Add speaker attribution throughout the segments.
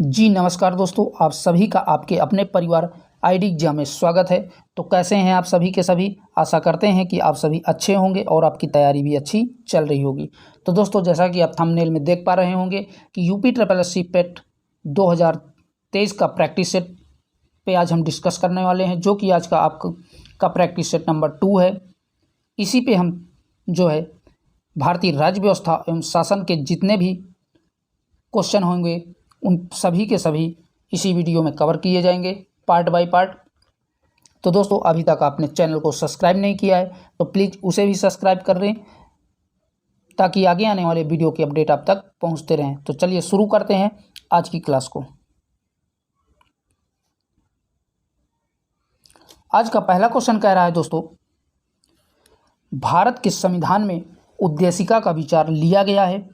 Speaker 1: जी नमस्कार दोस्तों, आप सभी का आपके अपने परिवार आईडी एग्जाम में स्वागत है। तो कैसे हैं आप सभी के सभी। आशा करते हैं कि आप सभी अच्छे होंगे और आपकी तैयारी भी अच्छी चल रही होगी। तो दोस्तों, जैसा कि आप थंबनेल में देख पा रहे होंगे कि यूपी ट्रिपल एस सी पेट 2023 का प्रैक्टिस सेट पे आज हम डिस्कस करने वाले हैं, जो कि आज का आपका प्रैक्टिस सेट नंबर 2 है। इसी पे हम जो है भारतीय राज्य व्यवस्था एवं शासन के जितने भी क्वेश्चन होंगे उन सभी के सभी इसी वीडियो में कवर किए जाएंगे पार्ट बाय पार्ट। तो दोस्तों, अभी तक आपने चैनल को सब्सक्राइब नहीं किया है तो प्लीज़ उसे भी सब्सक्राइब कर लें, ताकि आगे आने वाले वीडियो की अपडेट आप तक पहुंचते रहें। तो चलिए शुरू करते हैं आज की क्लास को। आज का पहला क्वेश्चन कह रहा है दोस्तों, भारत के संविधान में उद्देशिका का विचार लिया गया है।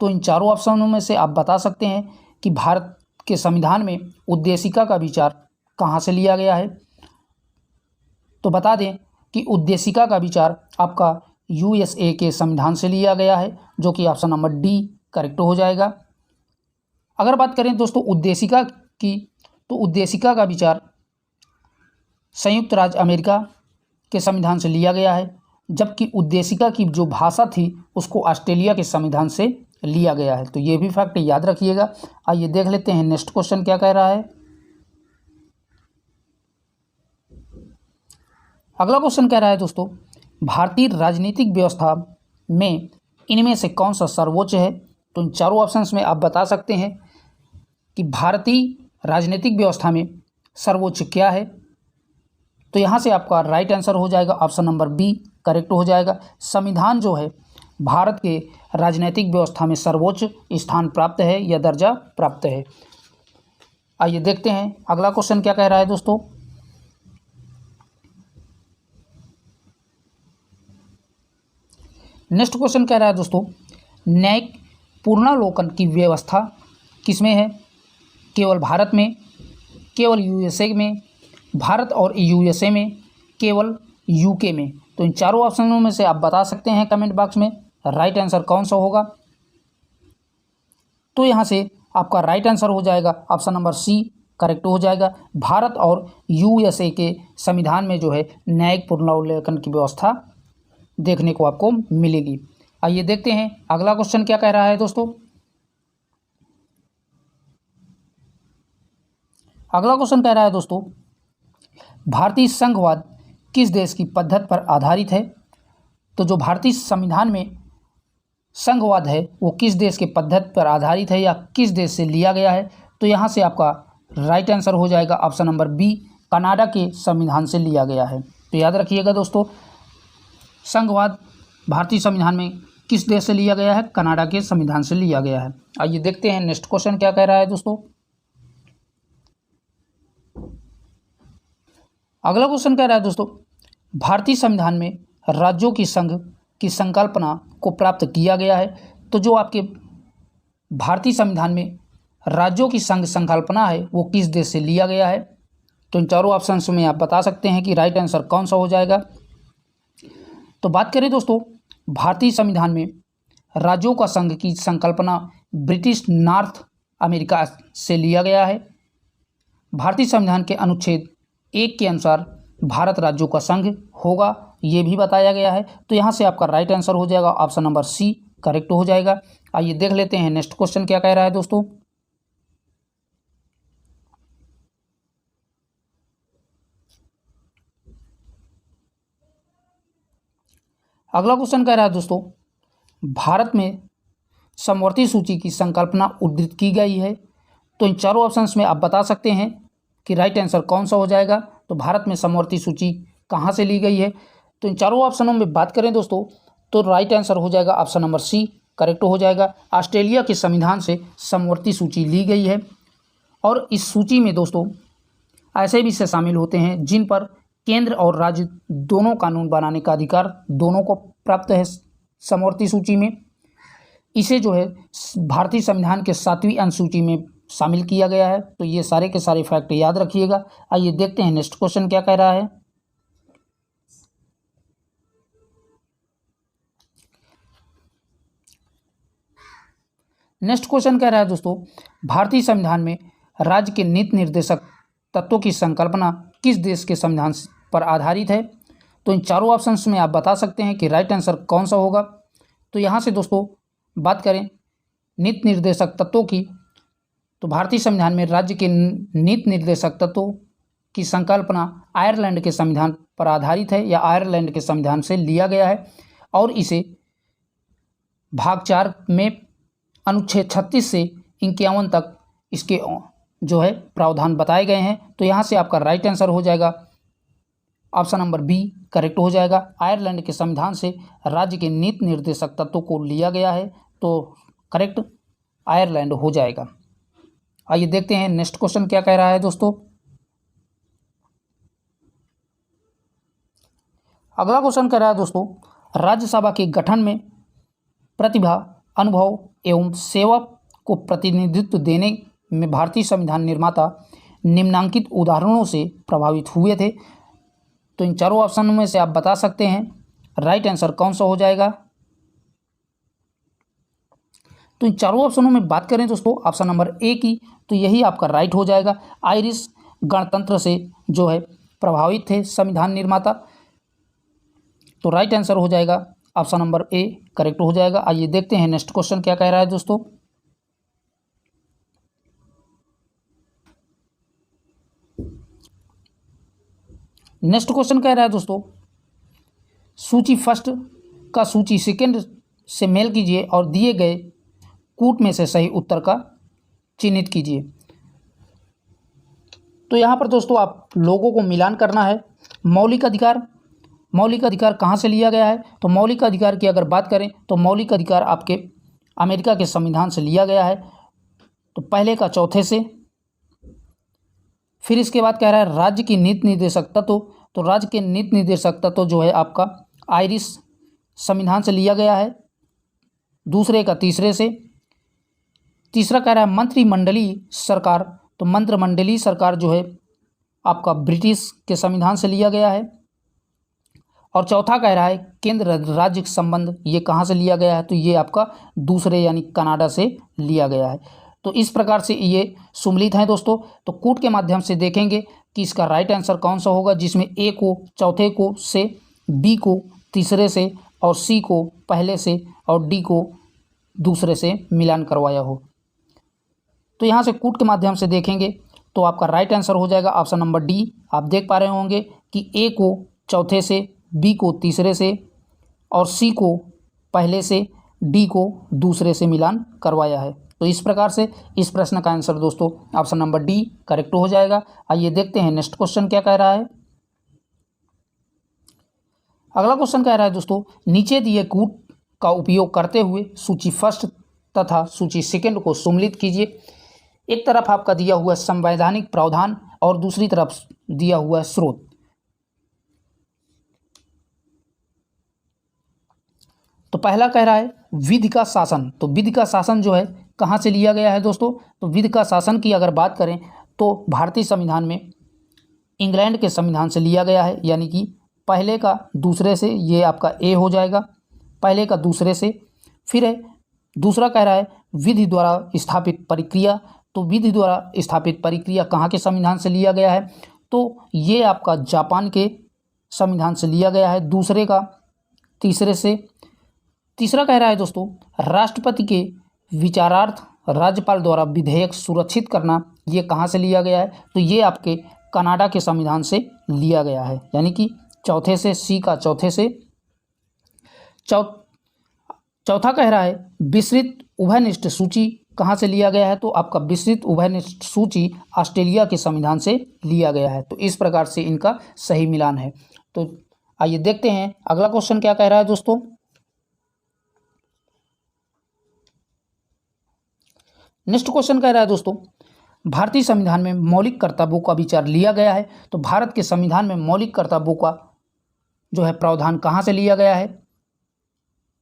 Speaker 1: तो इन चारों ऑप्शनों में से आप बता सकते हैं कि भारत के संविधान में उद्देशिका का विचार कहाँ से लिया गया है। तो बता दें कि उद्देशिका का विचार आपका यूएसए के संविधान से लिया गया है, जो कि ऑप्शन नंबर डी करेक्ट हो जाएगा। अगर बात करें दोस्तों उद्देशिका की, तो उद्देशिका का विचार संयुक्त राज्य अमेरिका के संविधान से लिया गया है, जबकि उद्देशिका की जो भाषा थी उसको ऑस्ट्रेलिया के संविधान से लिया गया है। तो ये भी फैक्ट याद रखिएगा। आइए देख लेते हैं नेक्स्ट क्वेश्चन क्या कह रहा है। अगला क्वेश्चन कह रहा है दोस्तों, भारतीय राजनीतिक व्यवस्था में इनमें से कौन सा सर्वोच्च है। तो इन चारों ऑप्शंस में आप बता सकते हैं कि भारतीय राजनीतिक व्यवस्था में सर्वोच्च क्या है। तो यहाँ से आपका राइट आंसर हो जाएगा ऑप्शन नंबर बी करेक्ट हो जाएगा। संविधान जो है भारत के राजनीतिक व्यवस्था में सर्वोच्च स्थान प्राप्त है या दर्जा प्राप्त है। आइए देखते हैं अगला क्वेश्चन क्या कह रहा है दोस्तों। नेक्स्ट क्वेश्चन कह रहा है दोस्तों, न्यायिक पुनरावलोकन की व्यवस्था किसमें है। केवल भारत में, केवल यूएसए में, भारत और यूएसए में, केवल यूके में। तो इन चारों ऑप्शनों में से आप बता सकते हैं कमेंट बॉक्स में राइट आंसर कौन सा होगा। तो यहाँ से आपका राइट आंसर हो जाएगा ऑप्शन नंबर सी करेक्ट हो जाएगा। भारत और यूएसए के संविधान में जो है न्यायिक पुनरावलोकन की व्यवस्था देखने को आपको मिलेगी। आइए देखते हैं अगला क्वेश्चन क्या कह रहा है दोस्तों। अगला क्वेश्चन कह रहा है दोस्तों, भारतीय संघवाद किस देश की पद्धति पर आधारित है। तो जो भारतीय संविधान में संघवाद है वो किस देश के पद्धति पर आधारित है या किस देश से लिया गया है। तो यहाँ से आपका राइट आंसर हो जाएगा ऑप्शन नंबर बी कनाडा के संविधान से लिया गया है। तो याद रखिएगा दोस्तों, संघवाद भारतीय संविधान में किस देश से लिया गया है, कनाडा के संविधान से लिया गया है। आइए देखते हैं नेक्स्ट क्वेश्चन क्या कह रहा है दोस्तों। अगला क्वेश्चन कह रहा है दोस्तों, भारतीय संविधान में राज्यों की संघ की संकल्पना को प्राप्त किया गया है। तो जो आपके भारतीय संविधान में राज्यों की संघ संकल्पना है वो किस देश से लिया गया है। तो इन चारों ऑप्शंस में आप बता सकते हैं कि राइट आंसर कौन सा हो जाएगा। तो बात करें दोस्तों, भारतीय संविधान में राज्यों का संघ की संकल्पना ब्रिटिश नॉर्थ अमेरिका से लिया गया है। भारतीय संविधान के अनुच्छेद 1 के अनुसार भारत राज्यों का संघ होगा, ये भी बताया गया है। तो यहाँ से आपका राइट आंसर हो जाएगा ऑप्शन नंबर सी करेक्ट हो जाएगा। आइए देख लेते हैं नेक्स्ट क्वेश्चन क्या कह रहा है दोस्तों। अगला क्वेश्चन कह रहा है दोस्तों, भारत में समवर्ती सूची की संकल्पना उद्धृत की गई है। तो इन चारों ऑप्शंस में आप बता सकते हैं कि राइट आंसर कौन सा हो जाएगा। तो भारत में समवर्ती सूची कहाँ से ली गई है। तो इन चारों ऑप्शनों में बात करें दोस्तों, तो राइट आंसर हो जाएगा ऑप्शन नंबर सी करेक्ट हो जाएगा। ऑस्ट्रेलिया के संविधान से समवर्ती सूची ली गई है और इस सूची में दोस्तों ऐसे विषय शामिल होते हैं जिन पर केंद्र और राज्य दोनों कानून बनाने का अधिकार दोनों को प्राप्त है समवर्ती सूची में। इसे जो है भारतीय संविधान के 7वीं अनुसूची में शामिल किया गया है। तो ये सारे के सारे फैक्ट याद रखिएगा। आइए देखते हैं नेक्स्ट क्वेश्चन क्या कह रहा है। नेक्स्ट क्वेश्चन कह रहा है दोस्तों, भारतीय संविधान में राज्य के नीति निर्देशक तत्वों की संकल्पना किस देश के संविधान पर आधारित है? तो इन चारों ऑप्शंस में आप बता सकते हैं कि राइट आंसर कौन सा होगा। तो यहाँ से दोस्तों बात करें नीति निर्देशक तत्वों की, तो भारतीय संविधान में राज्य के नीति निर्देशक तत्वों की संकल्पना आयरलैंड के संविधान पर आधारित है या आयरलैंड के संविधान से लिया गया है और इसे भाग 4 में अनुच्छेद 36 से 51 तक इसके जो है प्रावधान बताए गए हैं। तो यहाँ से आपका राइट आंसर हो जाएगा ऑप्शन नंबर बी करेक्ट हो जाएगा। आयरलैंड के संविधान से राज्य के नीति निर्देशक तत्वों को लिया गया है, तो करेक्ट आयरलैंड हो जाएगा। आइए देखते हैं नेक्स्ट क्वेश्चन क्या कह रहा है दोस्तों। अगला क्वेश्चन कह रहा है दोस्तों, राज्यसभा के गठन में प्रतिभा, अनुभव एवं सेवा को प्रतिनिधित्व देने में भारतीय संविधान निर्माता निम्नांकित उदाहरणों से प्रभावित हुए थे। तो इन चारों ऑप्शन में से आप बता सकते हैं राइट आंसर कौन सा हो जाएगा। तो इन चारों ऑप्शनों में बात करें दोस्तों ऑप्शन नंबर ए की, तो यही आपका राइट हो जाएगा। आयरिश गणतंत्र से जो है प्रभावित थे संविधान निर्माता, तो राइट आंसर हो जाएगा ऑप्शन नंबर ए करेक्ट हो जाएगा। आइए देखते हैं नेक्स्ट क्वेश्चन क्या कह रहा है दोस्तों। नेक्स्ट क्वेश्चन कह रहा है दोस्तों, सूची फर्स्ट का सूची सेकंड से मेल कीजिए और दिए गए कूट में से सही उत्तर का चिन्हित कीजिए। तो यहाँ पर दोस्तों आप लोगों को मिलान करना है। मौलिक अधिकार कहाँ से लिया गया है? तो मौलिक अधिकार की अगर बात करें तो मौलिक अधिकार आपके अमेरिका के संविधान से लिया गया है, तो पहले का चौथे से। फिर इसके बाद कह रहा है राज्य की नीति निर्देशक तत्व, तो राज्य के नीति निर्देशक तत्व जो है आपका आयरिश संविधान से लिया गया है, दूसरे का तीसरे से। तीसरा कह रहा है मंत्रिमंडलीय सरकार, तो मंत्रिमंडलीय सरकार जो है आपका ब्रिटिश के संविधान से लिया गया है। और चौथा कह रहा है केंद्र राज्य संबंध, ये कहाँ से लिया गया है? तो ये आपका दूसरे यानी कनाडा से लिया गया है। तो इस प्रकार से ये सुमलित हैं दोस्तों। तो कूट के माध्यम से देखेंगे कि इसका राइट आंसर कौन सा होगा, जिसमें ए को चौथे को से, बी को तीसरे से और सी को पहले से और डी को दूसरे से मिलान करवाया हो। तो यहाँ से कूट के माध्यम से देखेंगे तो आपका राइट आंसर हो जाएगा ऑप्शन नंबर डी। आप देख पा रहे होंगे कि ए को चौथे से, बी को तीसरे से और सी को पहले से, डी को दूसरे से मिलान करवाया है। तो इस प्रकार से इस प्रश्न का आंसर दोस्तों ऑप्शन नंबर डी करेक्ट हो जाएगा। आइए देखते हैं नेक्स्ट क्वेश्चन क्या कह रहा है। अगला क्वेश्चन कह रहा है दोस्तों, नीचे दिए कूट का उपयोग करते हुए सूची फर्स्ट तथा सूची सेकंड को सुमलित कीजिए। एक तरफ आपका दिया हुआ संवैधानिक प्रावधान और दूसरी तरफ दिया हुआ स्रोत। तो पहला कह रहा है विधि का शासन, तो विधि का शासन जो है कहाँ से लिया गया है दोस्तों? तो विधि का शासन की अगर बात करें तो भारतीय संविधान में इंग्लैंड के संविधान से लिया गया है, यानी कि पहले का दूसरे से, ये आपका ए हो जाएगा, पहले का दूसरे से। फिर है दूसरा कह रहा है विधि द्वारा स्थापित प्रक्रिया, तो विधि द्वारा स्थापित प्रक्रिया कहाँ के संविधान से लिया गया है? तो ये आपका जापान के संविधान से लिया गया है, दूसरे का तीसरे से। तीसरा कह रहा है दोस्तों राष्ट्रपति के विचारार्थ राज्यपाल द्वारा विधेयक सुरक्षित करना, ये कहाँ से लिया गया है? तो ये आपके कनाडा के संविधान से लिया गया है, यानी कि चौथे से, सी का चौथे से। चौथा कह रहा है विस्तृत उभयनिष्ठ सूची कहाँ से लिया गया है? तो आपका विस्तृत उभयनिष्ठ सूची ऑस्ट्रेलिया के संविधान से लिया गया है। तो इस प्रकार से इनका सही मिलान है। तो आइए देखते हैं अगला क्वेश्चन क्या कह रहा है दोस्तों। नेक्स्ट क्वेश्चन कह रहा है दोस्तों, भारतीय संविधान में मौलिक कर्तव्यों का विचार लिया गया है, तो भारत के संविधान में मौलिक कर्तव्यों का जो है प्रावधान कहाँ से लिया गया है?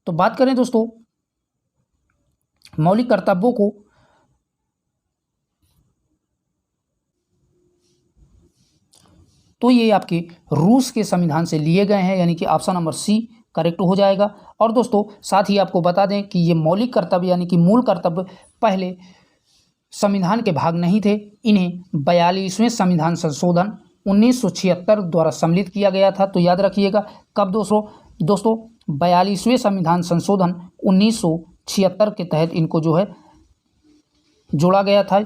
Speaker 1: तो बात करें दोस्तों मौलिक कर्तव्यों को, तो ये आपके रूस के संविधान से लिए गए हैं, यानी कि ऑप्शन नंबर सी करेक्ट हो जाएगा। और दोस्तों साथ ही आपको बता दें कि ये मौलिक कर्तव्य यानी कि मूल कर्तव्य पहले संविधान के भाग नहीं थे। इन्हें 42वें संविधान संशोधन 1976 द्वारा सम्मिलित किया गया था। तो याद रखिएगा कब दोस्तों 42वें संविधान संशोधन 1976 के तहत इनको जो है जोड़ा गया था।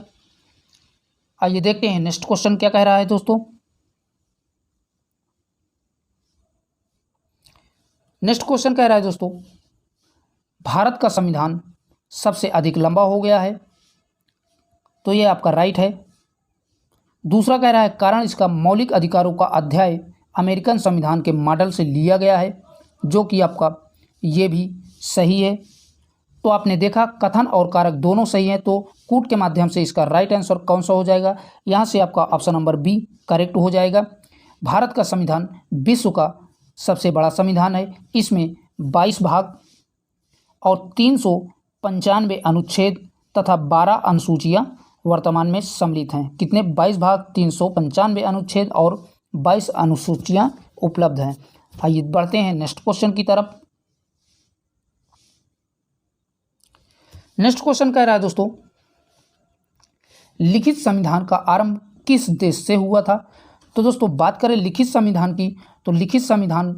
Speaker 1: आइए देखते हैं नेक्स्ट क्वेश्चन क्या कह रहा है दोस्तों। नेक्स्ट क्वेश्चन कह रहा है दोस्तों, भारत का संविधान सबसे अधिक लंबा हो गया है। तो ये आपका राइट है। दूसरा कह रहा है कारण इसका मौलिक अधिकारों का अध्याय अमेरिकन संविधान के मॉडल से लिया गया है, जो कि आपका ये भी सही है। तो आपने देखा कथन और कारक दोनों सही हैं, तो कूट के माध्यम से इसका राइट आंसर कौन सा हो जाएगा। यहाँ से आपका ऑप्शन नंबर बी करेक्ट हो जाएगा। भारत का संविधान विश्व का सबसे बड़ा संविधान है। इसमें 22 भाग और 395 अनुच्छेद तथा 12 अनुसूचियाँ वर्तमान में सम्मिलित हैं। कितने? 22 भाग, 395 अनुच्छेद और 22 अनुसूचियाँ उपलब्ध हैं। आइए बढ़ते हैं नेक्स्ट क्वेश्चन की तरफ। नेक्स्ट क्वेश्चन कह रहा है दोस्तों, लिखित संविधान का आरंभ किस देश से हुआ था। तो दोस्तों बात करें लिखित संविधान की, तो लिखित संविधान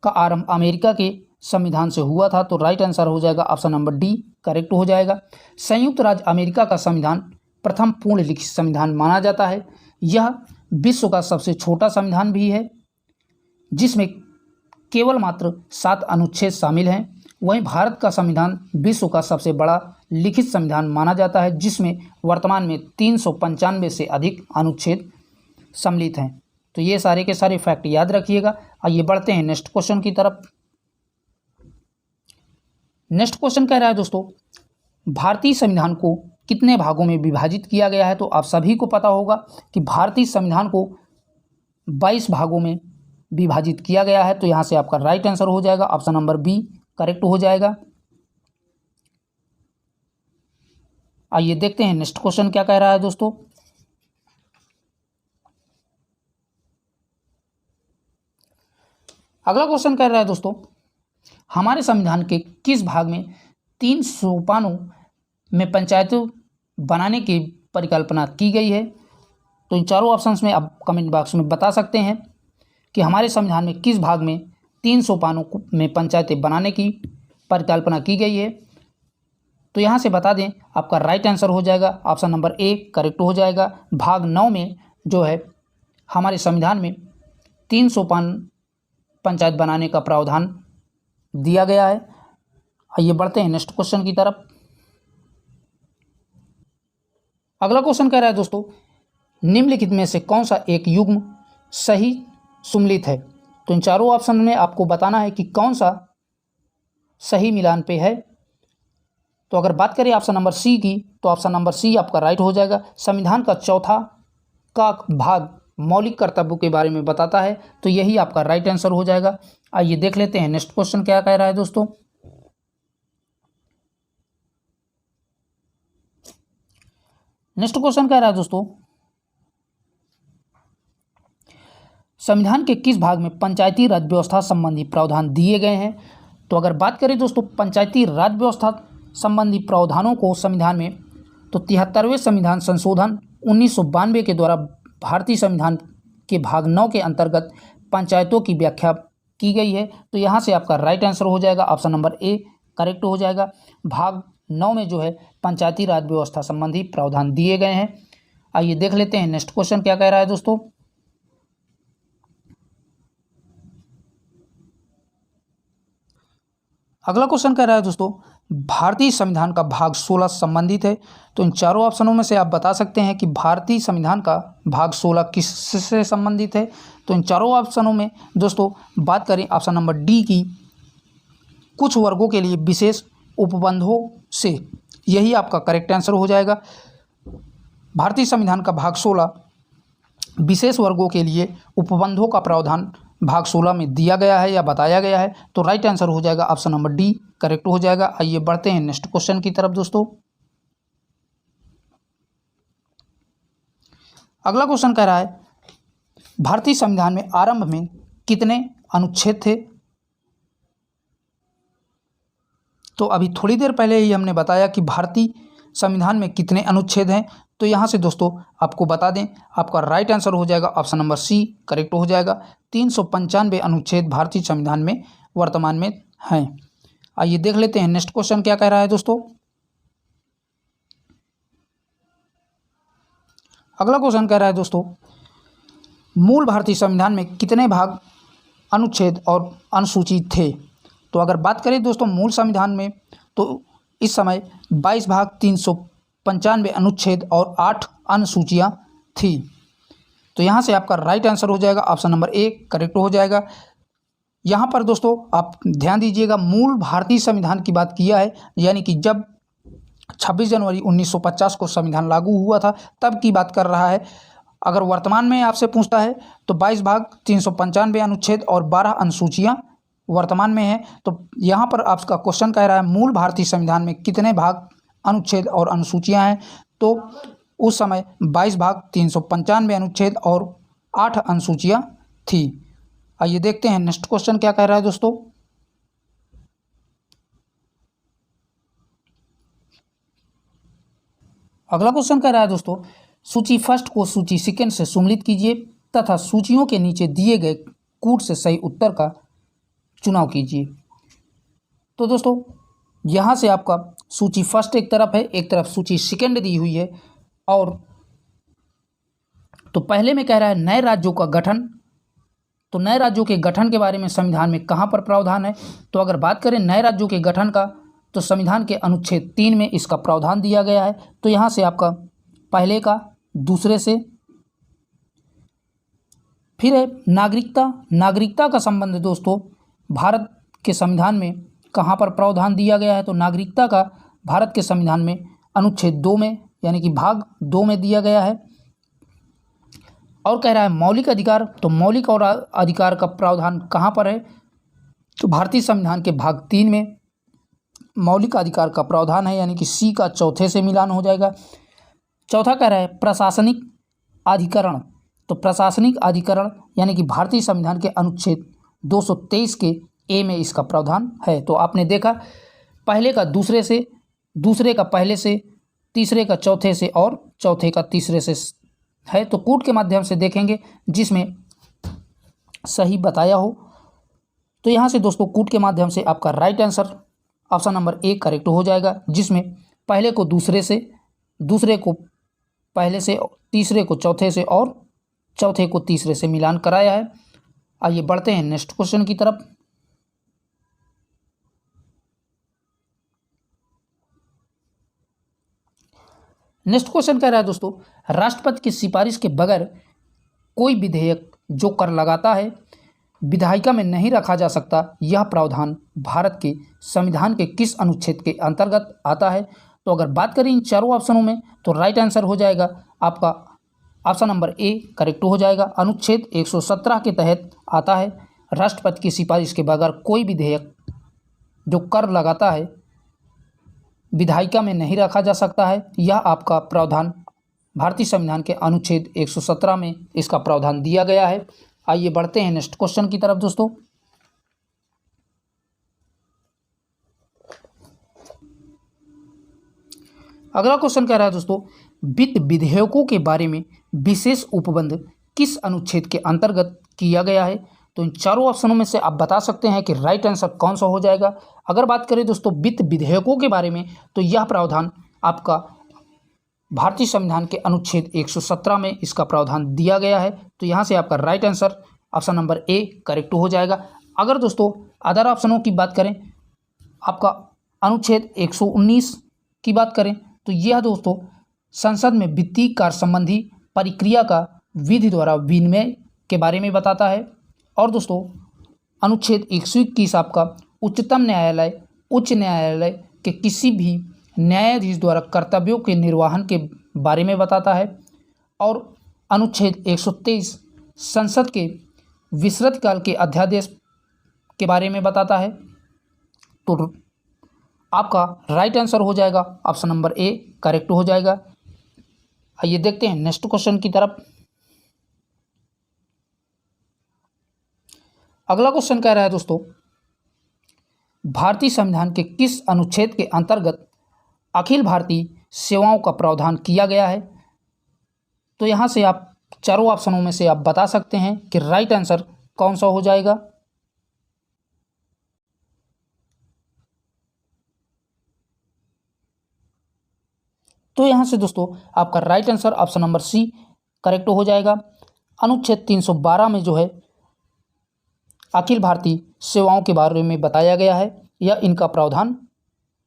Speaker 1: का आरंभ अमेरिका के संविधान से हुआ था। तो राइट आंसर हो जाएगा ऑप्शन नंबर डी करेक्ट हो जाएगा। संयुक्त राज्य अमेरिका का संविधान प्रथम पूर्ण लिखित संविधान माना जाता है। यह विश्व का सबसे छोटा संविधान भी है, जिसमें केवल मात्र 7 अनुच्छेद शामिल हैं। वहीं भारत का संविधान विश्व का सबसे बड़ा लिखित संविधान माना जाता है, जिसमें वर्तमान में 395 से अधिक अनुच्छेद सम्मिलित हैं। तो ये सारे के सारे फैक्ट याद रखिएगा। आइए बढ़ते हैं नेक्स्ट क्वेश्चन की तरफ। नेक्स्ट क्वेश्चन कह रहा है दोस्तों, भारतीय संविधान को कितने भागों में विभाजित किया गया है। तो आप सभी को पता होगा कि भारतीय संविधान को 22 भागों में विभाजित किया गया है। तो यहाँ से आपका राइट आंसर हो जाएगा ऑप्शन नंबर बी करेक्ट हो जाएगा। आइए देखते हैं नेक्स्ट क्वेश्चन क्या कह रहा है दोस्तों। अगला क्वेश्चन कह रहा है दोस्तों, हमारे संविधान के किस भाग में 3 सोपानों में पंचायतों बनाने की परिकल्पना की गई है। तो इन चारों ऑप्शंस में आप कमेंट बॉक्स में बता सकते हैं कि हमारे संविधान में किस भाग में 3 सोपानों में पंचायतें बनाने की परिकल्पना की गई है। तो यहाँ से बता दें आपका राइट आंसर हो जाएगा ऑप्शन नंबर ए करेक्ट हो जाएगा। भाग 9 में जो है हमारे संविधान में 3 सोपान पंचायत बनाने का प्रावधान दिया गया है। आइए बढ़ते हैं नेक्स्ट क्वेश्चन की तरफ। अगला क्वेश्चन कह रहा है दोस्तों, निम्नलिखित में से कौन सा एक युग्म सही सुमेलित है। तो इन चारों ऑप्शन में आपको बताना है कि कौन सा सही मिलान पे है। तो अगर बात करें ऑप्शन नंबर सी की, तो ऑप्शन नंबर सी आपका राइट हो जाएगा। संविधान का चौथा का भाग मौलिक कर्तव्यों के बारे में बताता है, तो यही आपका राइट आंसर हो जाएगा। आइए देख लेते हैं नेक्स्ट क्वेश्चन क्या कह रहा है दोस्तों। नेक्स्ट क्वेश्चन कह रहा है दोस्तों, संविधान के किस भाग में पंचायती राज व्यवस्था संबंधी प्रावधान दिए गए हैं। तो अगर बात करें दोस्तों पंचायती राज व्यवस्था संबंधी प्रावधानों को संविधान में, तो 73वें संविधान संशोधन 1992 के द्वारा भारतीय संविधान के भाग 9 के अंतर्गत पंचायतों की व्याख्या की गई है। तो यहाँ से आपका राइट आंसर हो जाएगा ऑप्शन नंबर ए करेक्ट हो जाएगा। भाग 9 में जो है पंचायती राज व्यवस्था संबंधी प्रावधान दिए गए हैं। आइए देख लेते हैं नेक्स्ट क्वेश्चन क्या कह रहा है दोस्तों। अगला क्वेश्चन कह रहा है दोस्तों, भारतीय संविधान का भाग 16 संबंधित है। तो इन चारों ऑप्शनों में से आप बता सकते हैं कि भारतीय संविधान का भाग 16 किससे संबंधित है। तो इन चारों ऑप्शनों में दोस्तों बात करें ऑप्शन नंबर डी की, कुछ वर्गों के लिए विशेष उपबंधों से, यही आपका करेक्ट आंसर हो जाएगा। भारतीय संविधान का भाग 16 विशेष वर्गों के लिए उपबंधों का प्रावधान भाग 16 में दिया गया है या बताया गया है। तो राइट आंसर हो जाएगा ऑप्शन नंबर डी करेक्ट हो जाएगा। आइए बढ़ते हैं नेक्स्ट क्वेश्चन की तरफ दोस्तों। अगला क्वेश्चन कह रहा है, भारतीय संविधान में आरंभ में कितने अनुच्छेद थे। तो अभी थोड़ी देर पहले ही हमने बताया कि भारतीय संविधान में कितने अनुच्छेद हैं। तो यहाँ से दोस्तों आपको बता दें, आपका राइट आंसर हो जाएगा ऑप्शन नंबर सी, करेक्ट हो जाएगा। 395 अनुच्छेद भारतीय संविधान में वर्तमान में हैं। आइए देख लेते हैं नेक्स्ट क्वेश्चन क्या कह रहा है दोस्तों। अगला क्वेश्चन कह रहा है दोस्तों, मूल भारतीय संविधान में कितने भाग, अनुच्छेद और अनुसूची थे। तो अगर बात करें दोस्तों मूल संविधान में, तो इस समय 22 भाग, 395 अनुच्छेद और 8 अनुसूचियाँ थी। तो यहाँ से आपका राइट आंसर हो जाएगा ऑप्शन नंबर ए, करेक्ट हो जाएगा। यहाँ पर दोस्तों आप ध्यान दीजिएगा, मूल भारतीय संविधान की बात किया है, यानी कि जब 26 जनवरी 1950 को संविधान लागू हुआ था तब की बात कर रहा है। अगर वर्तमान में आपसे पूछता है तो 22 भाग, 395 अनुच्छेद और 12 अनुसूचियाँ वर्तमान में है। तो यहाँ पर आपका क्वेश्चन कह रहा है मूल भारतीय संविधान में कितने भाग, अनुच्छेद और अनुसूचियाँ हैं। तो उस समय 22 भाग, 395 अनुच्छेद और 8 अनुसूचियाँ थी। आइए देखते हैं नेक्स्ट क्वेश्चन क्या कह रहा है दोस्तों। अगला क्वेश्चन कह रहा है दोस्तों, सूची फर्स्ट को सूची सेकंड से सम्मिलित कीजिए तथा सूचियों के नीचे दिए गए कूट से सही उत्तर का चुनाव कीजिए। तो दोस्तों यहाँ से आपका सूची फर्स्ट एक तरफ है, एक तरफ सूची सेकंड दी हुई है। और तो पहले में कह रहा है नए राज्यों का गठन। तो नए राज्यों के गठन के बारे में संविधान में कहाँ पर प्रावधान है। तो अगर बात करें नए राज्यों के गठन का, तो संविधान के अनुच्छेद 3 में इसका प्रावधान दिया गया है। तो यहाँ से आपका पहले का, दूसरे से, फिर है नागरिकता का संबंध दोस्तों भारत के संविधान में कहाँ पर प्रावधान दिया गया है। तो नागरिकता का भारत के संविधान में अनुच्छेद 2 में, यानी कि भाग 2 में दिया गया है। और कह रहा है मौलिक अधिकार। तो मौलिक और अधिकार का प्रावधान कहाँ पर है। तो भारतीय संविधान के भाग 3 में मौलिक अधिकार का प्रावधान है, यानी कि सी का चौथे से मिलान हो जाएगा। चौथा कह रहा है प्रशासनिक अधिकरण। तो प्रशासनिक अधिकरण यानी कि भारतीय संविधान के अनुच्छेद 223 के ए में इसका प्रावधान है। तो आपने देखा पहले का दूसरे से, दूसरे का पहले से, तीसरे का चौथे से और चौथे का तीसरे से है। तो कूट के माध्यम से देखेंगे जिसमें सही बताया हो। तो यहाँ से दोस्तों कूट के माध्यम से आपका right answer option number A correct हो जाएगा, जिसमें पहले को दूसरे से, दूसरे को पहले से, तीसरे को चौथे से और चौथे को तीसरे से मिलान कराया है। आइए बढ़ते हैं नेक्स्ट क्वेश्चन की तरफ। नेक्स्ट क्वेश्चन कह रहा है दोस्तों, राष्ट्रपति की सिफारिश के बगैर कोई विधेयक जो कर लगाता है विधायिका में नहीं रखा जा सकता, यह प्रावधान भारत के संविधान के किस अनुच्छेद के अंतर्गत आता है। तो अगर बात करें इन चारों ऑप्शनों में, तो राइट आंसर हो जाएगा आपका ऑप्शन नंबर ए करेक्ट हो जाएगा। अनुच्छेद 117 के तहत आता है। राष्ट्रपति की सिफारिश के बगैर कोई विधेयक जो कर लगाता है विधायिका में नहीं रखा जा सकता है। यह आपका प्रावधान भारतीय संविधान के अनुच्छेद 117 में इसका प्रावधान दिया गया है। आइए बढ़ते हैं नेक्स्ट क्वेश्चन की तरफ दोस्तों। अगला क्वेश्चन कह रहा है दोस्तों, वित्त विधेयकों के बारे में विशेष उपबंध किस अनुच्छेद के अंतर्गत किया गया है। तो इन चारों ऑप्शनों में से आप बता सकते हैं कि राइट आंसर कौन सा हो जाएगा। अगर बात करें दोस्तों वित्त विधेयकों के बारे में, तो यह प्रावधान आपका भारतीय संविधान के अनुच्छेद 117 में इसका प्रावधान दिया गया है। तो यहाँ से आपका right answer option number A correct हो जाएगा। अगर दोस्तों अदर ऑप्शनों की बात करें, आपका अनुच्छेद 119 की बात करें, तो यह दोस्तों संसद में वित्तीय कार्य संबंधी प्रक्रिया का विधि द्वारा विनिमय के बारे में बताता है। और दोस्तों अनुच्छेद 121 आपका उच्च न्यायालय के किसी भी न्यायाधीश द्वारा कर्तव्यों के निर्वहन के बारे में बताता है। और अनुच्छेद 123 संसद के विस्तृत काल के अध्यादेश के बारे में बताता है। तो आपका राइट आंसर हो जाएगा ऑप्शन नंबर ए करेक्ट हो जाएगा। आइए देखते हैं नेक्स्ट क्वेश्चन की तरफ। अगला क्वेश्चन कह रहा है दोस्तों, भारतीय संविधान के किस अनुच्छेद के अंतर्गत अखिल भारतीय सेवाओं का प्रावधान किया गया है? तो यहाँ से आप चारों ऑप्शनों में से आप बता सकते हैं कि राइट आंसर कौन सा हो जाएगा। तो यहाँ से दोस्तों आपका right answer option number C correct हो जाएगा। अनुच्छेद 312 में जो है अखिल भारतीय सेवाओं के बारे में बताया गया है या इनका प्रावधान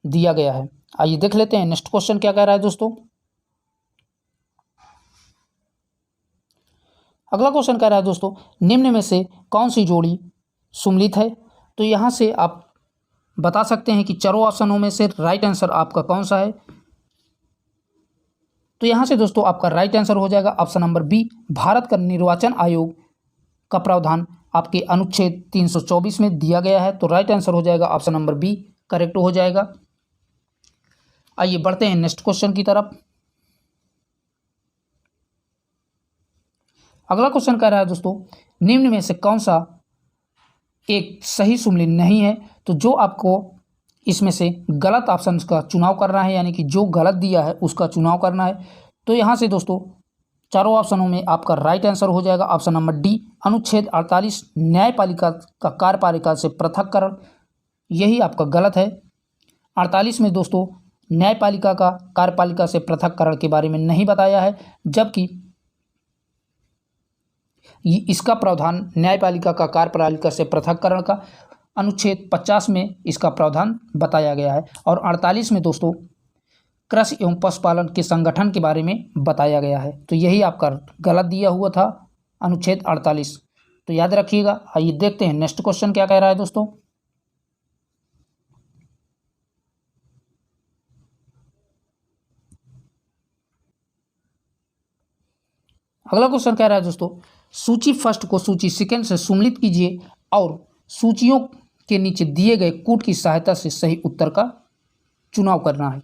Speaker 1: दिया गया है। आइए देख लेते हैं नेक्स्ट क्वेश्चन क्या कह रहा है दोस्तों। अगला क्वेश्चन कह रहा है दोस्तों, निम्न में से कौन सी जोड़ी सुमेलित है? तो यहाँ से आप बता सकते हैं कि चारों ऑप्शनों में से राइट आंसर आपका कौन सा है। तो यहाँ से दोस्तों आपका राइट आंसर हो जाएगा ऑप्शन नंबर बी, भारत का निर्वाचन आयोग का प्रावधान आपके अनुच्छेद 324 में दिया गया है। तो राइट आंसर हो जाएगा ऑप्शन नंबर बी करेक्ट हो जाएगा। आइए बढ़ते हैं नेक्स्ट क्वेश्चन की तरफ। अगला क्वेश्चन कह रहा है दोस्तों, निम्न में से कौन सा एक सही सुमेलित नहीं है? तो जो आपको इसमें से गलत ऑप्शन का चुनाव करना है, यानी कि जो गलत दिया है उसका चुनाव करना है। तो यहाँ से दोस्तों चारों ऑप्शनों में आपका राइट आंसर हो जाएगा ऑप्शन नंबर डी, अनुच्छेद 48 न्यायपालिका का कार्यपालिका से पृथक्करण, यही आपका गलत है। 48 में दोस्तों न्यायपालिका का कार्यपालिका से पृथक्करण के बारे में नहीं बताया है, जबकि इसका प्रावधान न्यायपालिका का कार्यपालिका से पृथक्करण का अनुच्छेद 50 में इसका प्रावधान बताया गया है। और 48 में दोस्तों कृषि एवं पशुपालन के संगठन के बारे में बताया गया है। तो यही आपका गलत दिया हुआ था अनुच्छेद 48, तो याद रखिएगा। आइए देखते हैं नेक्स्ट क्वेश्चन क्या कह रहा है दोस्तों। अगला क्वेश्चन कह रहा है दोस्तों, सूची फर्स्ट को सूची सेकंड से सुमेलित कीजिए और सूचियों के नीचे दिए गए कूट की सहायता से सही उत्तर का चुनाव करना है।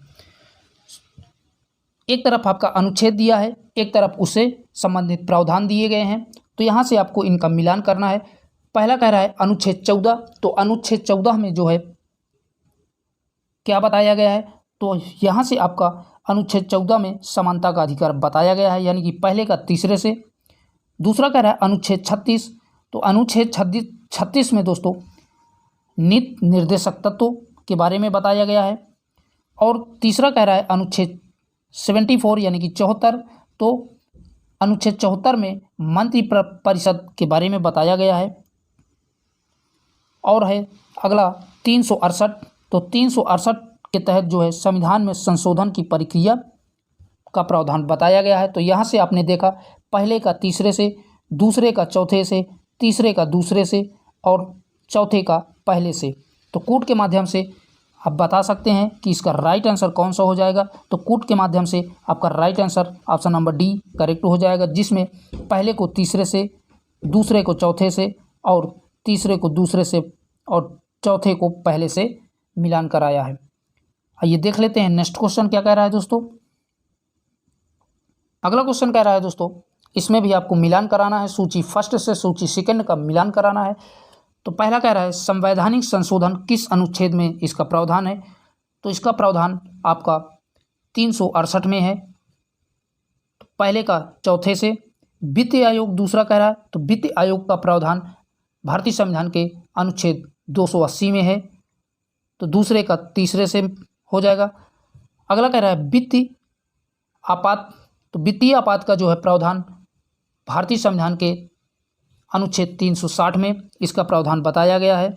Speaker 1: एक तरफ आपका अनुच्छेद दिया है, एक तरफ उससे संबंधित प्रावधान दिए गए हैं। तो यहाँ से आपको इनका मिलान करना है। पहला कह रहा है अनुच्छेद 14, तो अनुच्छेद 14 में जो है क्या बताया गया है? तो यहाँ से आपका अनुच्छेद 14 में समानता का अधिकार बताया गया है, यानी कि पहले का तीसरे से। दूसरा कह रहा है अनुच्छेद 36, तो अनुच्छेद 36 में दोस्तों नीति निर्देशक तत्वों के बारे में बताया गया है। और तीसरा कह रहा है अनुच्छेद 74 यानी कि 74, तो अनुच्छेद 74 में मंत्री परिषद के बारे में बताया गया है। और है अगला 368, तो 368 के तहत जो है संविधान में संशोधन की प्रक्रिया का प्रावधान बताया गया है। तो यहाँ से आपने देखा पहले का तीसरे से, दूसरे का चौथे से, तीसरे का दूसरे से और चौथे का पहले से। तो कूट के माध्यम से आप बता सकते हैं कि इसका राइट आंसर कौन सा हो जाएगा। तो कूट के माध्यम से आपका right answer option number D correct हो जाएगा, जिसमें पहले को तीसरे से, दूसरे को चौथे से और तीसरे को दूसरे से और चौथे को पहले से मिलान कराया है। आइए देख लेते हैं नेक्स्ट क्वेश्चन क्या कह रहा है दोस्तों। अगला क्वेश्चन कह रहा है दोस्तों, इसमें भी आपको मिलान कराना है, सूची फर्स्ट से सूची सेकंड का मिलान कराना है। तो पहला कह रहा है संवैधानिक संशोधन किस अनुच्छेद में इसका प्रावधान है? तो इसका प्रावधान आपका 368 में है, पहले का चौथे से। वित्त आयोग दूसरा कह रहा है, तो वित्त आयोग का प्रावधान भारतीय संविधान के अनुच्छेद 280 में है, तो दूसरे का तीसरे से हो जाएगा। अगला कह रहा है वित्तीय आपात, तो वित्तीय आपात का जो है प्रावधान भारतीय संविधान के अनुच्छेद 360 में इसका प्रावधान बताया गया है।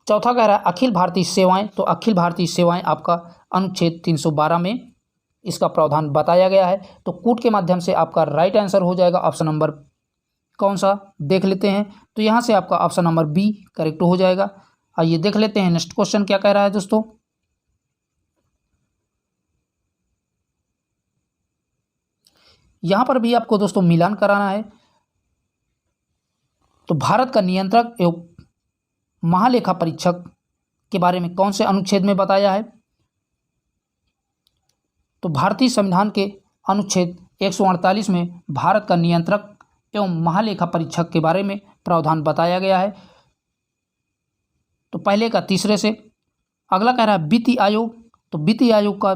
Speaker 1: चौथा कह रहा है अखिल भारतीय सेवाएं, तो अखिल भारतीय सेवाएं आपका अनुच्छेद 312 में इसका प्रावधान बताया गया है। तो कूट के माध्यम से आपका राइट आंसर हो जाएगा ऑप्शन नंबर कौन सा, देख लेते हैं। तो यहाँ से आपका ऑप्शन नंबर बी करेक्ट हो जाएगा। आइए देख लेते हैं नेक्स्ट क्वेश्चन क्या कह रहा है दोस्तों। यहाँ पर भी आपको दोस्तों मिलान कराना है। तो भारत का नियंत्रक एवं महालेखा परीक्षक के बारे में कौन से अनुच्छेद में बताया है? तो भारतीय संविधान के अनुच्छेद 148 में भारत का नियंत्रक एवं महालेखा परीक्षक के बारे में प्रावधान बताया गया है। तो पहले का तीसरे से। अगला कह रहा है वित्त आयोग, तो वित्त आयोग का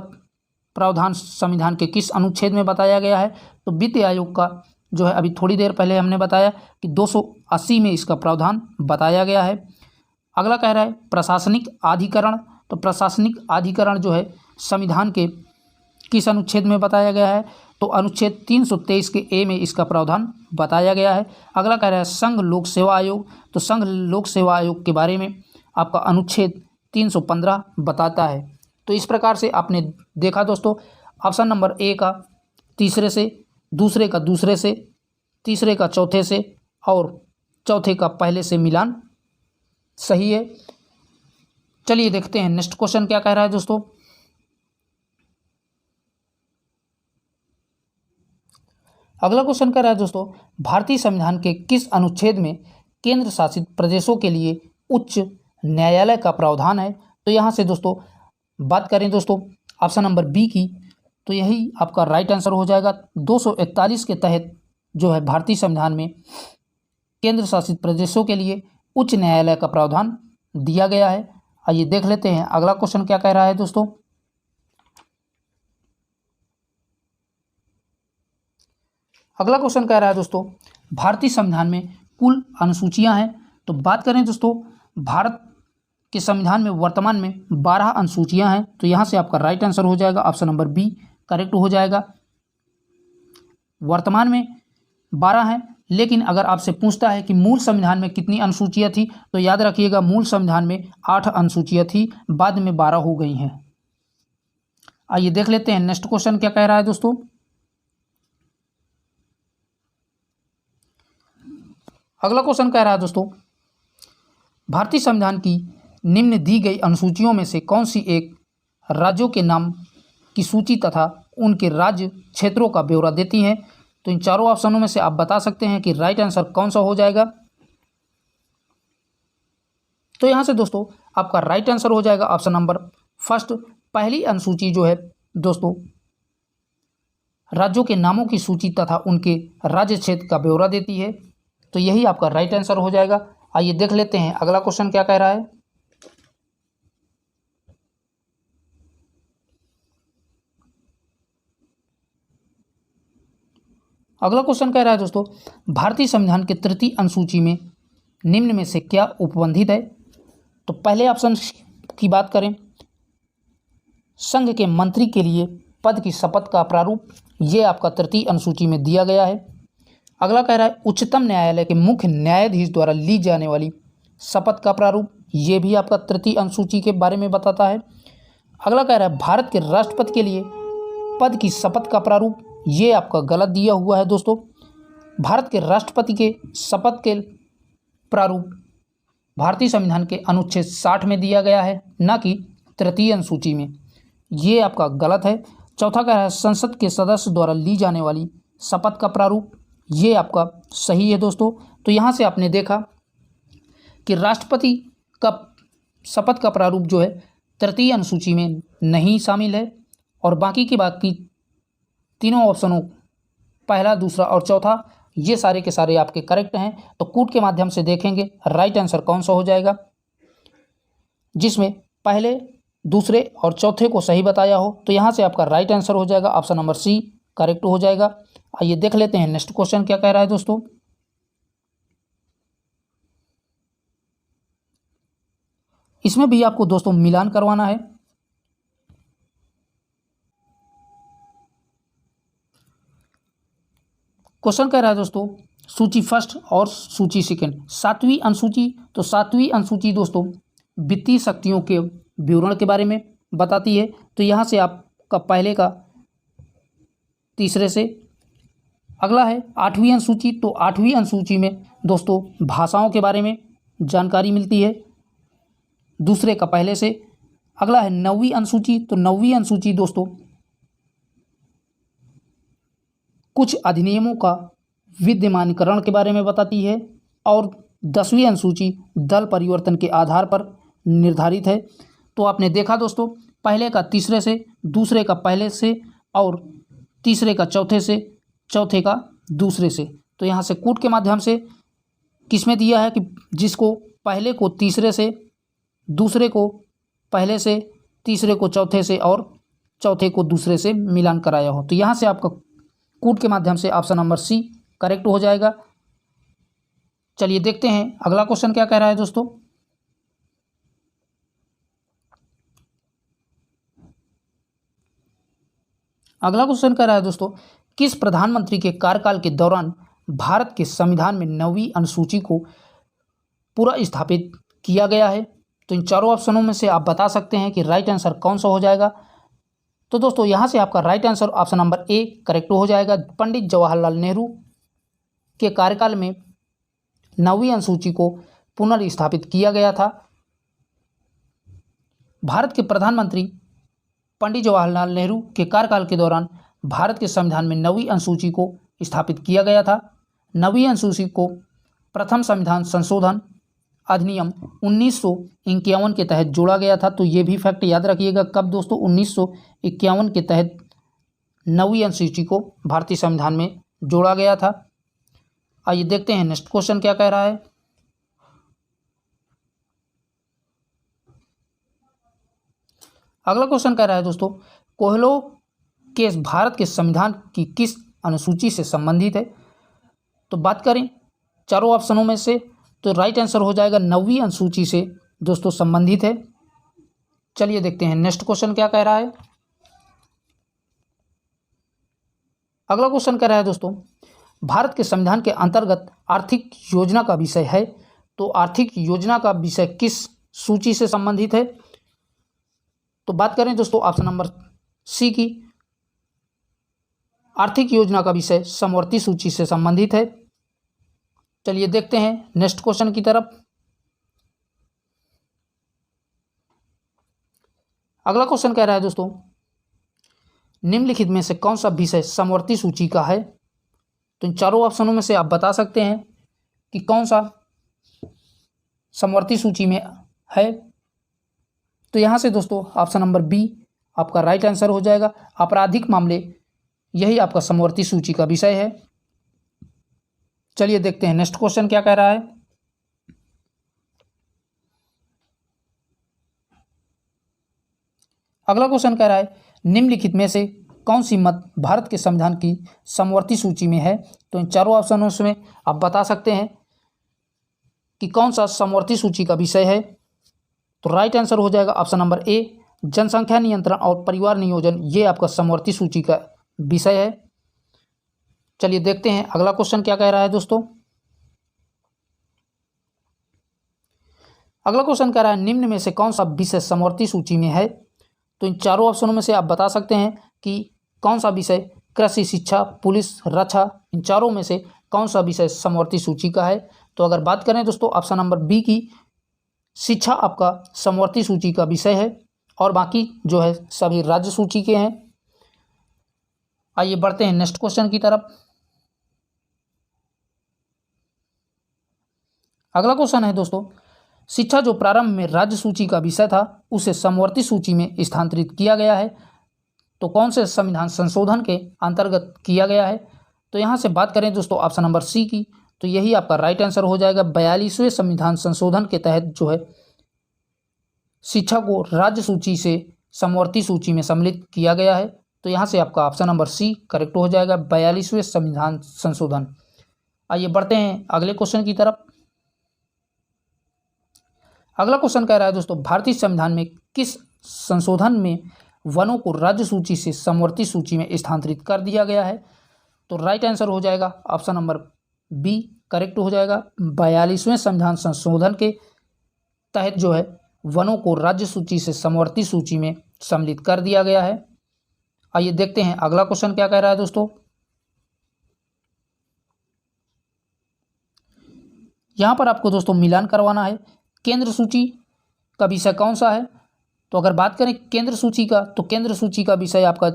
Speaker 1: प्रावधान संविधान के किस अनुच्छेद में बताया गया है? तो वित्त आयोग का जो है अभी थोड़ी देर पहले हमने बताया कि 280 में इसका प्रावधान बताया गया है। अगला कह रहा है प्रशासनिक अधिकरण, तो प्रशासनिक अधिकरण जो है संविधान के किस अनुच्छेद में बताया गया है? तो अनुच्छेद 323 के ए में इसका प्रावधान बताया गया है। अगला कह रहा है संघ लोक सेवा आयोग, तो संघ लोक सेवा आयोग के बारे में आपका अनुच्छेद 315 बताता है। तो इस प्रकार से आपने देखा दोस्तों, ऑप्शन नंबर ए का तीसरे से, दूसरे का दूसरे से, तीसरे का चौथे से और चौथे का पहले से मिलान सही है। चलिए देखते हैं नेक्स्ट क्वेश्चन क्या कह रहा है दोस्तों। अगला क्वेश्चन कह रहा है दोस्तों, भारतीय संविधान के किस अनुच्छेद में केंद्र शासित प्रदेशों के लिए उच्च न्यायालय का प्रावधान है? तो यहाँ से दोस्तों बात करें दोस्तों ऑप्शन नंबर बी की, तो यही आपका राइट आंसर हो जाएगा। 241 के तहत जो है भारतीय संविधान में केंद्र शासित प्रदेशों के लिए उच्च न्यायालय का प्रावधान दिया गया है। आइए देख लेते हैं अगला क्वेश्चन क्या कह रहा है दोस्तों। अगला क्वेश्चन कह रहा है दोस्तों, भारतीय संविधान में कुल अनुसूचियां हैं। तो बात करें दोस्तों, भारत के संविधान में वर्तमान में 12 अनुसूचियां हैं। तो यहाँ से आपका राइट आंसर हो जाएगा ऑप्शन नंबर बी करेक्ट हो जाएगा। वर्तमान में 12 हैं, लेकिन अगर आपसे पूछता है कि मूल संविधान में कितनी अनुसूचियां थी, तो याद रखिएगा मूल संविधान में 8 अनुसूचियां थी, बाद में 12 हो गई हैं। आइए देख लेते हैं नेक्स्ट क्वेश्चन क्या कह रहा है दोस्तों। अगला क्वेश्चन कह रहा है दोस्तों, भारतीय संविधान की निम्न दी गई अनुसूचियों में से कौन सी एक राज्यों के नाम की सूची तथा उनके राज्य क्षेत्रों का ब्यौरा देती है? तो इन चारों ऑप्शनों में से आप बता सकते हैं कि राइट आंसर कौन सा हो जाएगा। तो यहाँ से दोस्तों आपका राइट आंसर हो जाएगा ऑप्शन नंबर फर्स्ट। पहली अनुसूची जो है दोस्तों राज्यों के नामों की सूची तथा उनके राज्य क्षेत्र का ब्यौरा देती है। तो यही आपका राइट आंसर हो जाएगा। आइए देख लेते हैं अगला क्वेश्चन क्या कह रहा है। अगला क्वेश्चन कह रहा है दोस्तों, भारतीय संविधान के तृतीय अनुसूची में निम्न में से क्या उपबंधित है? तो पहले ऑप्शन की बात करें, संघ के मंत्री के लिए पद की शपथ का प्रारूप, ये आपका तृतीय अनुसूची में दिया गया है। अगला कह रहा है उच्चतम न्यायालय के मुख्य न्यायाधीश द्वारा ली जाने वाली शपथ का प्रारूप, ये भी आपका तृतीय अनुसूची के बारे में बताता है। अगला कह रहा है भारत के राष्ट्रपति के लिए पद की शपथ का प्रारूप, ये आपका गलत दिया हुआ है दोस्तों। भारत के राष्ट्रपति के शपथ के प्रारूप भारतीय संविधान के अनुच्छेद 60 में दिया गया है, न कि तृतीय अनुसूची में, ये आपका गलत है। चौथा कह रहा है संसद के सदस्य द्वारा ली जाने वाली शपथ का प्रारूप, ये आपका सही है दोस्तों। तो यहाँ से आपने देखा कि राष्ट्रपति का शपथ का प्रारूप जो है तृतीय अनुसूची में नहीं शामिल है, और बाकी तीनों ऑप्शनों पहला, दूसरा और चौथा ये सारे के सारे आपके करेक्ट हैं। तो कूट के माध्यम से देखेंगे राइट आंसर कौन सा हो जाएगा, जिसमें पहले, दूसरे और चौथे को सही बताया हो। तो यहाँ से आपका राइट आंसर हो जाएगा ऑप्शन नंबर सी करेक्ट हो जाएगा। आइए देख लेते हैं नेक्स्ट क्वेश्चन क्या कह रहा है दोस्तों। इसमें भी आपको दोस्तों मिलान करवाना है। क्वेश्चन कह रहा है दोस्तों सूची फर्स्ट और सूची सेकंड, सातवीं अनुसूची। तो सातवीं अनुसूची दोस्तों वित्तीय शक्तियों के विवरण के बारे में बताती है। तो यहाँ से आपका पहले का तीसरे से। अगला है आठवीं अनुसूची। तो आठवीं अनुसूची में दोस्तों भाषाओं के बारे में जानकारी मिलती है, दूसरे का पहले से। अगला है नौवीं अनुसूची। तो नौवीं अनुसूची दोस्तों कुछ अधिनियमों का विद्यमानीकरण के बारे में बताती है, और 10वीं अनुसूची दल परिवर्तन के आधार पर निर्धारित है। तो आपने देखा दोस्तों पहले का तीसरे से, दूसरे का पहले से, और तीसरे का चौथे से, चौथे का दूसरे से। तो यहाँ से कूट के माध्यम से किसमें दिया है कि जिसको पहले को तीसरे से, दूसरे को पहले से, तीसरे को चौथे से और चौथे को दूसरे से मिलान कराया हो। तो यहाँ से आपका कूट के माध्यम से ऑप्शन नंबर सी करेक्ट हो जाएगा। चलिए देखते हैं अगला क्वेश्चन क्या कह रहा है दोस्तों। अगला क्वेश्चन कह रहा है दोस्तों, किस प्रधानमंत्री के कार्यकाल के दौरान भारत के संविधान में 9वीं अनुसूची को पूरा स्थापित किया गया है? तो इन चारों ऑप्शनों में से आप बता सकते हैं कि राइट आंसर कौन सा हो जाएगा। तो दोस्तों यहाँ से आपका right answer option number A correct हो जाएगा। पंडित जवाहरलाल नेहरू के कार्यकाल में 9वीं अनुसूची को पुनर्स्थापित किया गया था। भारत के प्रधानमंत्री पंडित जवाहरलाल नेहरू के कार्यकाल के दौरान भारत के संविधान में 9वीं अनुसूची को स्थापित किया गया था। 9वीं अनुसूची को प्रथम संविधान संशोधन अधिनियम 1951 के तहत जोड़ा गया था। तो ये भी फैक्ट याद रखिएगा, कब दोस्तों? 1951 के तहत 9वीं अनुसूची को भारतीय संविधान में जोड़ा गया था। आइए देखते हैं नेक्स्ट क्वेश्चन क्या कह रहा है। अगला क्वेश्चन कह रहा है दोस्तों, कोहलो केस भारत के संविधान की किस अनुसूची से संबंधित है? तो बात करें चारों ऑप्शनों में से, तो राइट आंसर हो जाएगा 9वीं अनुसूची से दोस्तों संबंधित है। चलिए देखते हैं नेक्स्ट क्वेश्चन क्या कह रहा है। अगला क्वेश्चन कह रहा है दोस्तों, भारत के संविधान के अंतर्गत आर्थिक योजना का विषय है। तो आर्थिक योजना का विषय किस सूची से संबंधित है? तो बात करें दोस्तों ऑप्शन नंबर सी की, आर्थिक योजना का विषय समवर्ती सूची से संबंधित है। चलिए देखते हैं नेक्स्ट क्वेश्चन की तरफ। अगला क्वेश्चन कह रहा है दोस्तों, निम्नलिखित में से कौन सा विषय समवर्ती सूची का है? तो इन चारों ऑप्शनों में से आप बता सकते हैं कि कौन सा समवर्ती सूची में है। तो यहाँ से दोस्तों ऑप्शन नंबर बी आपका राइट आंसर हो जाएगा। आपराधिक मामले यही आपका समवर्ती सूची का विषय है। चलिए देखते हैं नेक्स्ट क्वेश्चन क्या कह रहा है। अगला क्वेश्चन कह रहा है, निम्नलिखित में से कौन सी मत भारत के संविधान की समवर्ती सूची में है? तो इन चारों ऑप्शनों में आप बता सकते हैं कि कौन सा समवर्ती सूची का विषय है। तो राइट आंसर हो जाएगा ऑप्शन नंबर ए, जनसंख्या नियंत्रण और परिवार नियोजन, ये आपका समवर्ती सूची का विषय है। चलिए देखते हैं अगला क्वेश्चन क्या कह रहा है दोस्तों। अगला क्वेश्चन कह रहा है, निम्न में से कौन सा विषय समवर्ती सूची में है? तो इन चारों ऑप्शनों में से आप बता सकते हैं कि कौन सा विषय कृषि, शिक्षा, पुलिस, रक्षा, इन चारों में से कौन सा विषय समवर्ती सूची का है। तो अगर बात करें दोस्तों ऑप्शन नंबर बी की, शिक्षा आपका समवर्ती सूची का विषय है और बाकी जो है सभी राज्य सूची के हैं। आइए बढ़ते हैं नेक्स्ट क्वेश्चन की तरफ। अगला क्वेश्चन है दोस्तों, शिक्षा जो प्रारंभ में राज्य सूची का विषय था उसे समवर्ती सूची में स्थानांतरित किया गया है। तो कौन से संविधान संशोधन के अंतर्गत किया गया है? तो यहाँ से बात करें दोस्तों ऑप्शन नंबर सी की, तो यही आपका राइट आंसर हो जाएगा। 42वें संविधान संशोधन के तहत जो है शिक्षा को राज्य सूची से समवर्ती सूची में सम्मिलित किया गया है। तो यहाँ से आपका ऑप्शन नंबर सी करेक्ट हो जाएगा, 42वें संविधान संशोधन। आइए बढ़ते हैं अगले क्वेश्चन की तरफ। अगला क्वेश्चन कह रहा है दोस्तों, भारतीय संविधान में किस संशोधन में वनों को राज्य सूची से समवर्ती सूची में स्थानांतरित कर दिया गया है? तो राइट आंसर हो जाएगा ऑप्शन नंबर बी करेक्ट हो जाएगा। 42वें संविधान संशोधन के तहत जो है वनों को राज्य सूची से समवर्ती सूची में सम्मिलित कर दिया गया है। आइए देखते हैं अगला क्वेश्चन क्या कह रहा है दोस्तों। यहाँ पर आपको दोस्तों मिलान करवाना है, केंद्र सूची का विषय कौन सा है? तो अगर बात करें केंद्र सूची का, तो केंद्र सूची का विषय आपका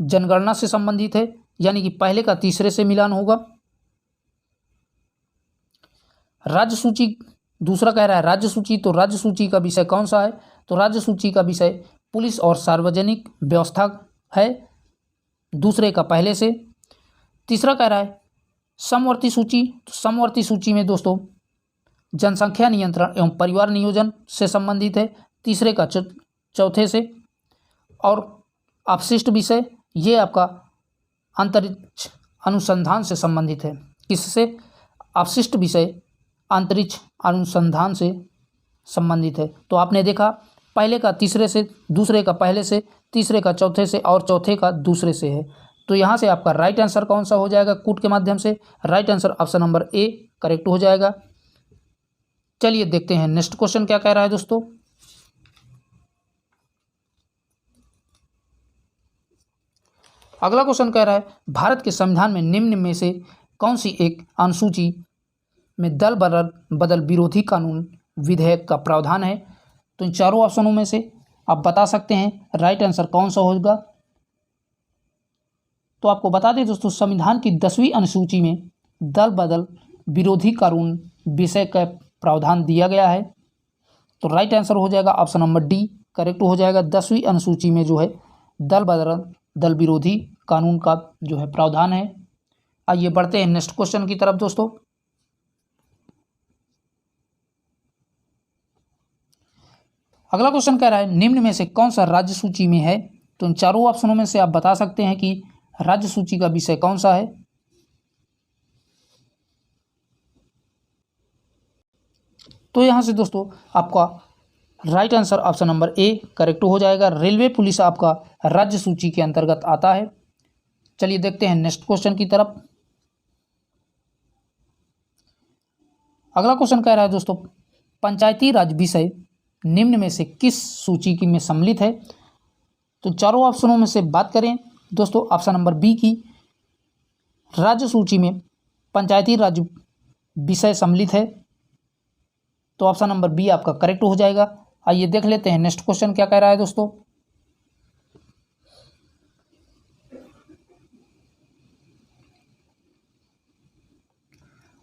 Speaker 1: जनगणना से संबंधित है, यानी कि पहले का तीसरे से मिलान होगा। राज्य सूची दूसरा कह रहा है राज्य सूची, तो राज्य सूची का विषय कौन सा है? तो राज्य सूची का विषय पुलिस और सार्वजनिक व्यवस्था है, दूसरे का पहले से। तीसरा कह रहा है समवर्ती सूची, तो समवर्ती सूची में दोस्तों जनसंख्या नियंत्रण एवं परिवार नियोजन से संबंधित है, तीसरे का चौथे से। और अपशिष्ट विषय ये आपका अंतरिक्ष अनुसंधान से संबंधित है। किससे? अपशिष्ट विषय अंतरिक्ष अनुसंधान से संबंधित है। तो आपने देखा पहले का तीसरे से, दूसरे का पहले से, तीसरे का चौथे से और चौथे का दूसरे से है। तो यहाँ से आपका राइट आंसर कौन सा हो जाएगा? कूट के माध्यम से right answer option number A correct हो जाएगा। चलिए देखते हैं नेक्स्ट क्वेश्चन क्या कह रहा है दोस्तों। अगला क्वेश्चन कह रहा है भारत के संविधान में निम्न में से कौन सी एक अनुसूची में दल बदल विरोधी कानून विधेयक का प्रावधान है? तो इन चारों ऑप्शनों में से आप बता सकते हैं राइट आंसर कौन सा होगा। तो आपको बता दें दोस्तों, संविधान की 10वीं अनुसूची में दल बदल विरोधी कानून विषय का प्रावधान दिया गया है। तो राइट आंसर हो जाएगा ऑप्शन नंबर डी करेक्ट हो जाएगा। 10वीं अनुसूची में जो है दल विरोधी कानून का जो है प्रावधान है। आइए बढ़ते हैं नेक्स्ट क्वेश्चन की तरफ दोस्तों। अगला क्वेश्चन कह रहा है निम्न में से कौन सा राज्य सूची में है? तो इन चारों ऑप्शनों में से आप बता सकते हैं कि राज्य सूची का विषय कौन सा है। तो यहां से दोस्तों आपका right answer option number A correct हो जाएगा। रेलवे पुलिस आपका राज्य सूची के अंतर्गत आता है। चलिए देखते हैं नेक्स्ट क्वेश्चन की तरफ। अगला क्वेश्चन कह रहा है दोस्तों पंचायती राज विषय निम्न में से किस सूची की में सम्मिलित है? तो चारों ऑप्शनों में से बात करें दोस्तों, ऑप्शन नंबर बी की राज्य सूची में पंचायती राज विषय सम्मिलित है। तो ऑप्शन नंबर बी आपका करेक्ट हो जाएगा। आइए देख लेते हैं नेक्स्ट क्वेश्चन क्या कह रहा है दोस्तों।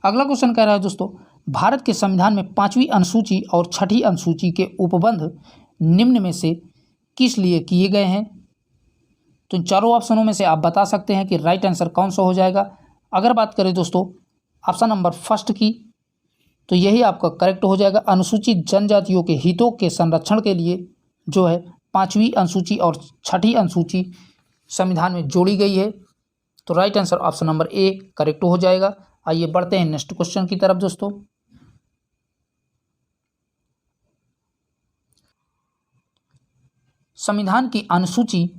Speaker 1: अगला क्वेश्चन कह रहा है दोस्तों भारत के संविधान में 5वीं अनुसूची और 6ठी अनुसूची के उपबंध निम्न में से किस लिए किए गए हैं? तो इन चारों ऑप्शनों में से आप बता सकते हैं कि राइट आंसर कौन सा हो जाएगा। अगर बात करें दोस्तों ऑप्शन नंबर फर्स्ट की, तो यही आपका करेक्ट हो जाएगा। अनुसूचित जनजातियों के हितों के संरक्षण के लिए जो है 5वीं अनुसूची और 6ठी अनुसूची संविधान में जोड़ी गई है। तो right answer option number A correct हो जाएगा। आइए बढ़ते हैं नेक्स्ट क्वेश्चन की तरफ दोस्तों। संविधान की अनुसूची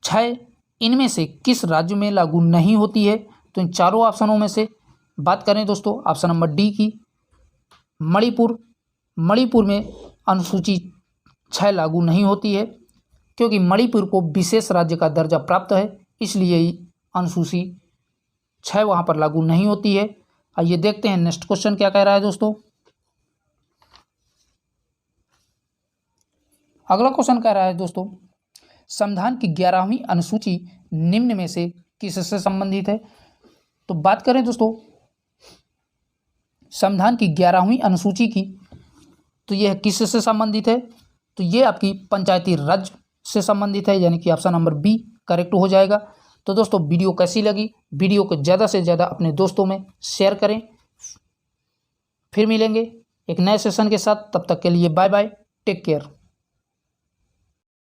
Speaker 1: 6 इनमें से किस राज्य में लागू नहीं होती है? तो इन चारों ऑप्शनों में से बात करें दोस्तों ऑप्शन नंबर डी की मणिपुर में अनुसूची 6 लागू नहीं होती है, क्योंकि मणिपुर को विशेष राज्य का दर्जा प्राप्त है, इसलिए अनुसूची 6 वहाँ पर लागू नहीं होती है। आइए देखते हैं नेक्स्ट क्वेश्चन क्या कह रहा है दोस्तों। अगला क्वेश्चन कह रहा है दोस्तों संविधान की 11वीं अनुसूची निम्न में से किससे संबंधित है? तो बात करें दोस्तों संविधान की 11वीं अनुसूची की, तो यह किससे संबंधित है? तो ये आपकी पंचायती राज से संबंधित है, यानी कि ऑप्शन नंबर बी करेक्ट हो जाएगा। तो दोस्तों वीडियो कैसी लगी? वीडियो को ज़्यादा से ज़्यादा अपने दोस्तों में शेयर करें। फिर मिलेंगे एक नए सेशन के साथ, तब तक के लिए बाय बाय, टेक केयर।